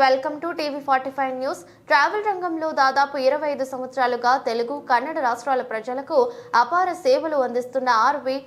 Welcome to TV 45 news. Travel రంగంలో దాదాపు 25 సంవత్సరాలుగా తెలుగు, కన్నడ రాష్ట్రాల ప్రజలకు అపార సేవలు అందిస్తున్న RV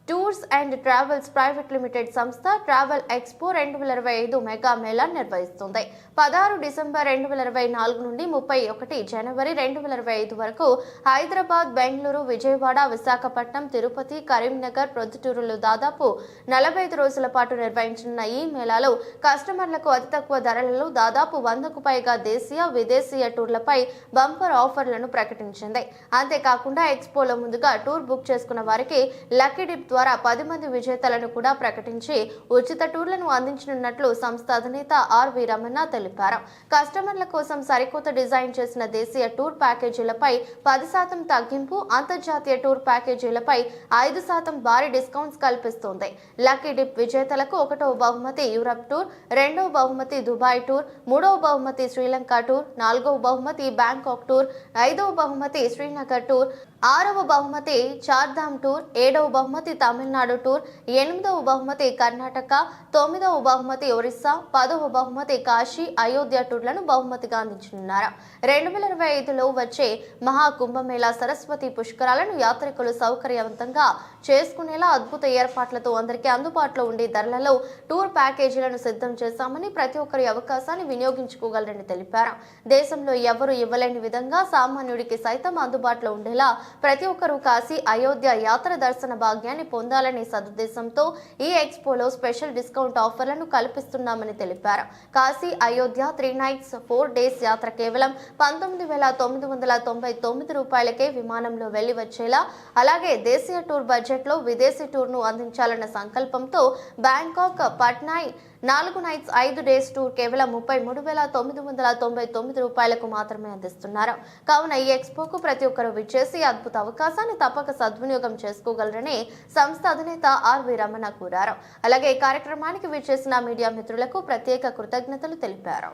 tours and travels private limited సంస్థ ట్రావెల్ ఎక్స్పో 2025 మెగా మేళా నిర్వహిస్తుంది. 16 డిసెంబర్ 2024 నుండి 31 జనవరి 2025 వరకు హైదరాబాద్, బెంగళూరు, విజయవాడ, విశాఖపట్నం, తిరుపతి, కరీంనగర్, ప్రొద్దుటూరులో దాదాపు 45 రోజుల పాటు నిర్వహించనున్న ఈ మేళాలో కస్టమర్లకు అతి తక్కువ ధరలలో దాదాపు 100కు పైగా దేశీయ, విదేశీయ టూర్లపై బంపర్ ఆఫర్లను ప్రకటించింది. అంతేకాకుండా ఎక్స్పోలో ముందుగా టూర్ బుక్ చేసుకున్న వారికి లక్కీ డిప్ ద్వారా 10 మంది విజేతలను కూడా ప్రకటించి ఉచిత టూర్లను అందించనున్నట్లు సంస్థ అధినేత ఆర్వి రమణ తెలిపారు. కస్టమర్ల కోసం సరికొత్త డిజైన్ చేసిన దేశీయ టూర్ ప్యాకేజీలపై 10% తగ్గింపు, అంతర్జాతీయ టూర్ ప్యాకేజీలపై 5% భారీ డిస్కౌంట్స్ కల్పిస్తోంది. లక్కీ డిప్ విజేతలకు 1వ బహుమతి యూరప్ టూర్, 2వ బహుమతి దుబాయ్ టూర్, 3వ బహుమతి శ్రీలంక టూర్, 4వ బహుమతి బ్యాంకాక్ టూర్, 5వ బహుమతి శ్రీనగర్ టూర్, 6వ బహుమతి చార్ధామ్ టూర్, 7వ బహుమతి తమిళనాడు టూర్, 8వ బహుమతి కర్ణాటక, 9వ బహుమతి ఒరిస్సా, 10వ బహుమతి కాశీ, అయోధ్య టూర్లను బహుమతిగా అందించనున్నారు. 2025లో వచ్చే మహాకుంభమేళా సరస్వతి పుష్కరాలను యాత్రికులు సౌకర్యవంతంగా చేసుకునేలా అద్భుత ఏర్పాట్లతో అందరికీ అందుబాటులో ఉండే ధరలలో టూర్ ప్యాకేజీలను సిద్ధం చేశామని, ప్రతి ఒక్కరి అవకాశాన్ని వినియోగించుకోగలరని తెలిపారు. దేశంలో ఎవరు ఇవ్వలేని విధంగా సామాన్యుడికి సైతం అందుబాటులో ఉండేలా ప్రతి ఒక్కరూ కాశీ, అయోధ్య యాత్ర దర్శన భాగ్యాన్ని పొందాలనే సదుద్దేశంతో ఈ ఎక్స్పోలో స్పెషల్ డిస్కౌంట్ ఆఫర్లను కల్పిస్తున్నామని తెలిపారు. కాశీ, అయోధ్య 3 nights 4 days యాత్ర కేవలం 19,999 రూపాయలకే విమానంలో వెళ్లి వచ్చేలా, అలాగే దేశీయ టూర్ బడ్జెట్లో విదేశీ టూర్ను అందించాలన్న సంకల్పంతో బ్యాంకాక్, పట్నాయ్ 4 nights 5 days టూర్ కేవలం 33,999 రూపాయలకు మాత్రమే అందిస్తున్నారు. కావున ఈ ఎక్స్పోకు ప్రతి ఒక్కరూ విచ్చేసి అద్భుత అవకాశాన్ని తప్పక సద్వినియోగం చేసుకోగలరని సంస్థ అధినేత ఆర్వి రమణ కోరారు. అలాగే ఈ కార్యక్రమానికి విచ్చేసిన మీడియా మిత్రులకు ప్రత్యేక కృతజ్ఞతలు తెలిపారు.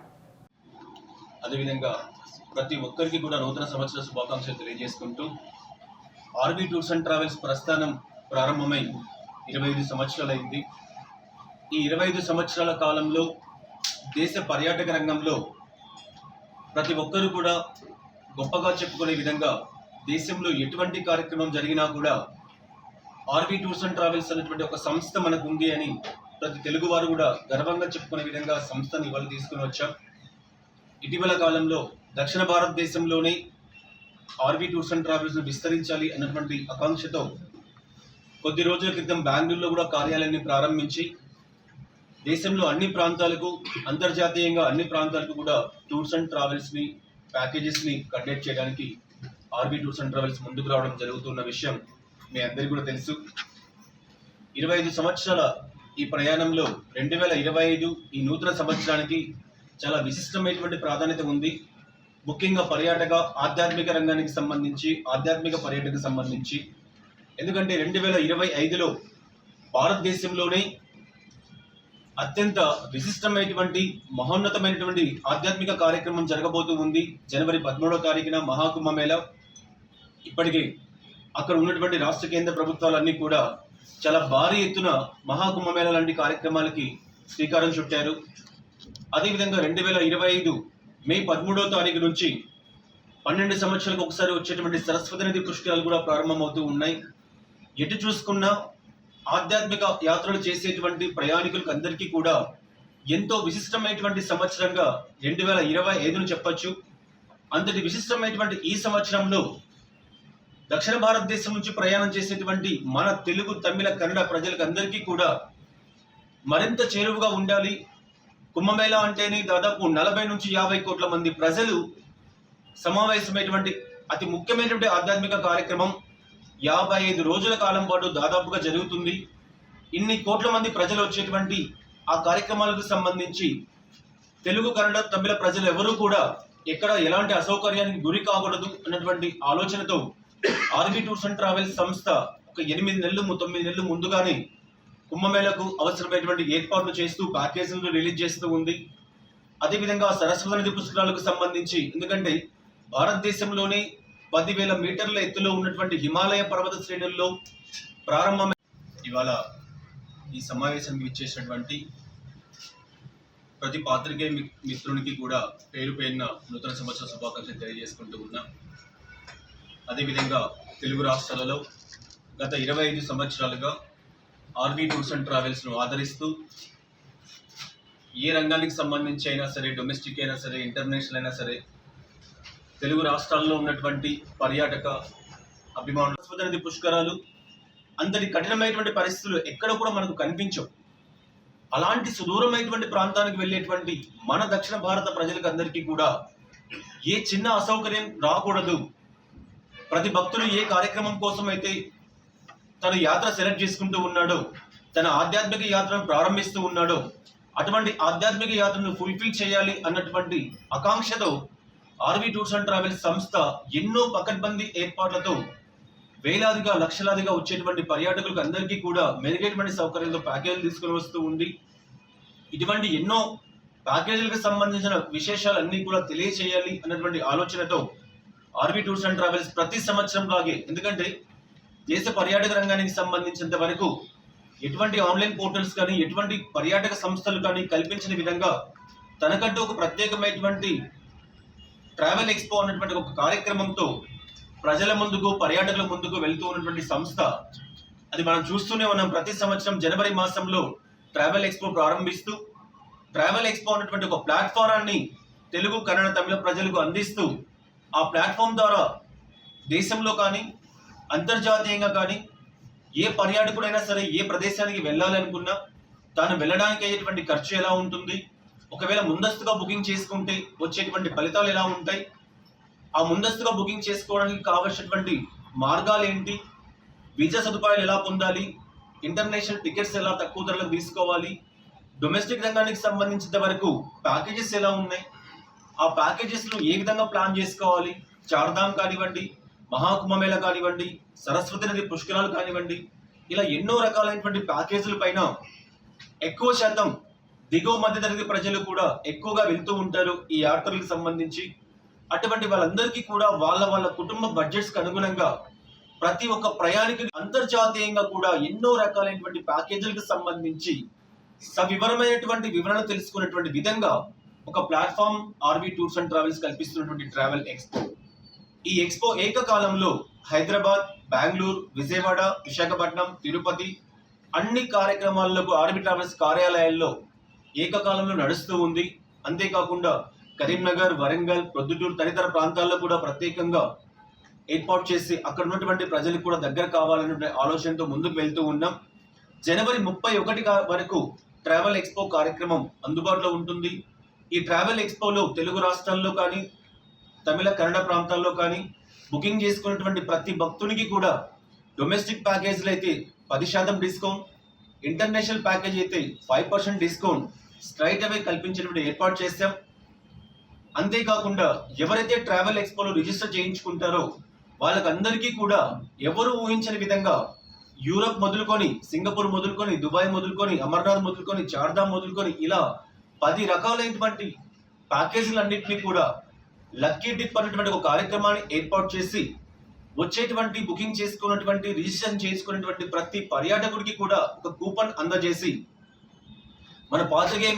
అదేవిధంగా ప్రతి ఒక్కరికి కూడా నూతన సంవత్సర శుభాకాంక్షలు తెలియజేసుకుంటూ ఆర్వి టూర్స్ అండ్ ట్రావెల్స్ ప్రస్థానం ప్రారంభమై 25 సంవత్సరాలైంది. ఈ 25 సంవత్సరాల కాలంలో దేశ పర్యాటక రంగంలో ప్రతి ఒక్కరూ కూడా గొప్పగా చెప్పుకునే విధంగా దేశంలో ఎటువంటి కార్యక్రమం జరిగినా కూడా ఆర్వి టూర్స్ అండ్ ట్రావెల్స్ అనేటువంటి ఒక సంస్థ మనకు ఉంది అని ప్రతి తెలుగు వారు కూడా గర్వంగా చెప్పుకునే విధంగా సంస్థను ఇవాళ తీసుకుని వచ్చాం. ఇటీవల కాలంలో దక్షిణ భారతదేశంలోనే ఆర్వి టూర్స్ అండ్ ట్రావెల్స్ను విస్తరించాలి అన్నటువంటి ఆకాంక్షతో కొద్ది రోజుల క్రితం బెంగళూరులో కూడా కార్యాలయాన్ని ప్రారంభించి దేశంలో అన్ని ప్రాంతాలకు, అంతర్జాతీయంగా అన్ని ప్రాంతాలకు కూడా టూర్స్ అండ్ ట్రావెల్స్ని, ప్యాకేజెస్ని కండక్ట్ చేయడానికి ఆర్వి టూర్స్ అండ్ ట్రావెల్స్ ముందుకు రావడం జరుగుతున్న విషయం మీ అందరికీ కూడా తెలుసు. 25 సంవత్సరాల ఈ ప్రయాణంలో 2025 ఈ నూతన సంవత్సరానికి చాలా విశిష్టమైనటువంటి ప్రాధాన్యత ఉంది. ముఖ్యంగా ఆధ్యాత్మిక రంగానికి సంబంధించి, ఆధ్యాత్మిక పర్యటనకు సంబంధించి. ఎందుకంటే 2025లో భారతదేశంలోనే అత్యంత విశిష్టమైనటువంటి, మహోన్నతమైనటువంటి ఆధ్యాత్మిక కార్యక్రమం జరగబోతూ ఉంది. జనవరి 13వ తారీఖున మహాకుంభమేళా. ఇప్పటికే అక్కడ ఉన్నటువంటి రాష్ట్ర కేంద్ర ప్రభుత్వాలన్నీ కూడా చాలా భారీ ఎత్తున మహాకుంభమేళా లాంటి కార్యక్రమాలకి శ్రీకారం చుట్టారు. అదేవిధంగా 2025 మే 13వ తారీఖు నుంచి 12 సంవత్సరాలకు ఒకసారి వచ్చేటువంటి సరస్వతి నది పుష్కరాలు కూడా ప్రారంభమవుతూ ఉన్నాయి. ఎటు చూసుకున్నా ఆధ్యాత్మిక యాత్రలు చేసేటువంటి ప్రయాణికులకు అందరికీ కూడా ఎంతో విశిష్టమైనటువంటి సంవత్సరంగా 2025ను చెప్పొచ్చు. అంతటి విశిష్టమైనటువంటి ఈ సంవత్సరంలో దక్షిణ భారతదేశం నుంచి ప్రయాణం చేసేటువంటి మన తెలుగు, తమిళ, కన్నడ ప్రజలకు అందరికీ కూడా మరింత చేరువుగా ఉండాలి. కుంభమేళా అంటేనే దాదాపు 40 నుంచి 50 కోట్ల మంది ప్రజలు సమావేశమైనటువంటి అతి ముఖ్యమైనటువంటి ఆధ్యాత్మిక కార్యక్రమం 55 రోజుల కాలం పాటు దాదాపుగా జరుగుతుంది. ఇన్ని కోట్ల మంది ప్రజలు వచ్చేటువంటి ఆ కార్యక్రమాలకు సంబంధించి తెలుగు, కన్నడ, తమిళ ప్రజలు ఎవరూ కూడా ఎక్కడ ఎలాంటి అసౌకర్యానికి గురి కాకూడదు అన్నటువంటి ఆలోచనతో ఆర్వి టూర్స్ అండ్ ట్రావెల్స్ సంస్థ ఒక 8 నెలలు 9 నెలలు ముందుగానే కుంభమేళకు అవసరమైనటువంటి ఏర్పాట్లు చేస్తూ ప్యాకేజీలను రిలీజ్ చేస్తూ ఉంది. అదేవిధంగా సరస్వతి నది పుష్కరాలకు సంబంధించి, ఎందుకంటే భారతదేశంలోనే 10,000 మీటర్ల ఎత్తులో ఉన్నటువంటి హిమాలయ పర్వత శ్రేణుల్లో ప్రారంభమై ఇవాళ ఈ సమావేశానికి ఇచ్చేసినటువంటి ప్రతి పాత్రికేయ మిత్రునికి కూడా పేరు పేరున నూతన సంవత్సర శుభాకాంక్షలు తెలియజేసుకుంటూ ఉన్నాం. అదేవిధంగా తెలుగు రాష్ట్రాలలో గత 25 సంవత్సరాలుగా ఆర్వీ టూర్స్ అండ్ ట్రావెల్స్ను ఆదరిస్తూ ఏ రంగానికి సంబంధించి అయినా సరే, డొమెస్టిక్ అయినా సరే, ఇంటర్నేషనల్ అయినా సరే, తెలుగు రాష్ట్రాల్లో ఉన్నటువంటి పర్యాటక అభిమానులు సరస్వతి నది పుష్కరాలు అంతటి కఠినమైనటువంటి పరిస్థితులు ఎక్కడ కూడా మనకు కనిపించవు. అలాంటి సుదూరమైనటువంటి ప్రాంతానికి వెళ్ళేటువంటి మన దక్షిణ భారత ప్రజలకు అందరికీ కూడా ఏ చిన్న అసౌకర్యం రాకూడదు. ప్రతి భక్తుడు ఏ కార్యక్రమం కోసం అయితే తన యాత్ర సెలెక్ట్ చేసుకుంటూ ఉన్నాడో, తన ఆధ్యాత్మిక యాత్రను ప్రారంభిస్తూ ఉన్నాడో, అటువంటి ఆధ్యాత్మిక యాత్రను ఫుల్ఫిల్ చేయాలి అన్నటువంటి ఆకాంక్షతో ఆర్వీ టూర్స్ అండ్ ట్రావెల్స్ సంస్థ ఎన్నో పకడ్బందీ ఏర్పాట్లతో వేలాదిగా లక్షలాదిగా వచ్చేటువంటి పర్యాటకులకు అందరికీ కూడా మెరుగైనటువంటి సౌకర్యంతో ప్యాకేజీలు తీసుకుని వస్తూ ఉంది. ఇటువంటి ఎన్నో ప్యాకేజీలకు సంబంధించిన విశేషాలన్నీ కూడా తెలియచేయాలి అన్నటువంటి ఆలోచనతో ఆర్వీ టూర్స్ అండ్ ట్రావెల్స్ ప్రతి సంవత్సరం లాగే, ఎందుకంటే దేశ పర్యాటక రంగానికి సంబంధించినంత వరకు ఎటువంటి ఆన్లైన్ పోర్టల్స్ కానీ, ఎటువంటి పర్యాటక సంస్థలు కానీ కల్పించిన విధంగా తనకంటూ ఒక ప్రత్యేకమైనటువంటి ట్రావెల్ ఎక్స్పో అన్నటువంటి ఒక కార్యక్రమంతో ప్రజల ముందుకు, పర్యాటకుల ముందుకు వెళ్తూ ఉన్నటువంటి సంస్థ. అది మనం చూస్తూనే ఉన్నాం. ప్రతి సంవత్సరం జనవరి మాసంలో ట్రావెల్ ఎక్స్పో ప్రారంభిస్తూ, ట్రావెల్ ఎక్స్పో అన్నటువంటి ఒక ప్లాట్ఫారాన్ని తెలుగు, కన్నడ, తమిళ ప్రజలకు అందిస్తూ, ఆ ప్లాట్ఫామ్ ద్వారా దేశంలో కానీ, అంతర్జాతీయంగా కానీ ఏ పర్యాటకుడైనా సరే ఏ ప్రదేశానికి వెళ్ళాలనుకున్నా తాను వెళ్ళడానికి అయ్యేటువంటి ఖర్చు ఎలా ఉంటుంది, ఒకవేళ ముందస్తుగా బుకింగ్ చేసుకుంటే వచ్చేటువంటి ఫలితాలు ఎలా ఉంటాయి, ఆ ముందస్తుగా బుకింగ్ చేసుకోవడానికి కావాల్సినటువంటి మార్గాలు ఏంటి, వీసా సదుపాయాలు ఎలా పొందాలి, ఇంటర్నేషనల్ టికెట్స్ ఎలా తక్కువ ధరలకు తీసుకోవాలి, డొమెస్టిక్ రంగానికి సంబంధించిన వరకు ప్యాకేజెస్ ఎలా ఉన్నాయి, ఆ ప్యాకేజెస్ను ఏ విధంగా ప్లాన్ చేసుకోవాలి, చార్ధామ్ కానివ్వండి, మహాకుంభమేళ కానివ్వండి, సరస్వతి నది పుష్కరాలు కానివ్వండి, ఇలా ఎన్నో రకాలైనటువంటి ప్యాకేజీల పైన ఎక్కువ శాతం దిగువ మధ్య తరగతి ప్రజలు కూడా ఎక్కువగా వెళ్తూ ఉంటారు ఈ యాత్రలకు సంబంధించి. అటువంటి వాళ్ళందరికీ కూడా వాళ్ళ కుటుంబ బడ్జెట్స్కి అనుగుణంగా ప్రతి ఒక్క ప్రయాణికుడి అంతర్జాతీయంగా కూడా ఎన్నో రకాలైనటువంటి ప్యాకేజీలకు సంబంధించి సవివరమైనటువంటి వివరణ తెలుసుకునేటువంటి విధంగా ఒక platform RV tours and travels కల్పిస్తున్నటువంటి ట్రావెల్ ఎక్స్పో. ఈ ఎక్స్పో ఏకకాలంలో హైదరాబాద్, బెంగళూరు, విజయవాడ, విశాఖపట్నం, తిరుపతి అన్ని కార్యక్రమాలకు ఆర్వీ ట్రావెల్స్ కార్యాలయాల్లో ఏకకాలంలో నడుస్తూ ఉంది. అంతేకాకుండా కరీంనగర్, వరంగల్, ప్రొద్దుటూరు తదితర ప్రాంతాల్లో కూడా ప్రత్యేకంగా ఏర్పాటు చేసి అక్కడ ఉన్నటువంటి ప్రజలకు కూడా దగ్గర కావాలనే ఆలోచనతో ముందుకు వెళ్తూ ఉన్నాం. జనవరి 31 వరకు ట్రావెల్ ఎక్స్పో కార్యక్రమం అందుబాటులో ఉంటుంది. ఈ ట్రావెల్ ఎక్స్పోలో తెలుగు రాష్ట్రాల్లో కానీ, తమిళ, కన్నడ ప్రాంతాల్లో కానీ బుకింగ్ చేసుకున్నటువంటి ప్రతి భక్తునికి కూడా డొమెస్టిక్ ప్యాకేజీలు అయితే 10% డిస్కౌంట్, ఇంటర్నేషనల్ ప్యాకేజ్ అయితే 5% డిస్కౌంట్ స్ట్రైట్ అవే కల్పించేటువంటి ఏర్పాటు చేశాం. అంతేకాకుండా ఎవరైతే ట్రావెల్ ఎక్స్పోలో రిజిస్టర్ చేయించుకుంటారో వాళ్ళకందరికీ కూడా ఎవరు ఊహించని విధంగా యూరప్ మొదలుకొని, సింగపూర్ మొదలుకొని, దుబాయ్ మొదలుకొని, అమర్నాథ్ మొదలుకొని, చార్ధామ్ మొదలుకొని ఇలా 10 రకాలైనటువంటి ప్యాకేజీలన్నింటినీ కూడా లక్కీ డిప్ అనేటువంటి ఒక కార్యక్రమాన్ని ఏర్పాటు చేసి వచ్చేటువంటి బుకింగ్ చేసుకున్నటువంటి, రిజిస్ట్రేషన్ చేసుకున్నటువంటి ప్రతి పర్యాటకుడికి కూడా ఒక కూపన్ అందజేసి మన పాత్రికేయ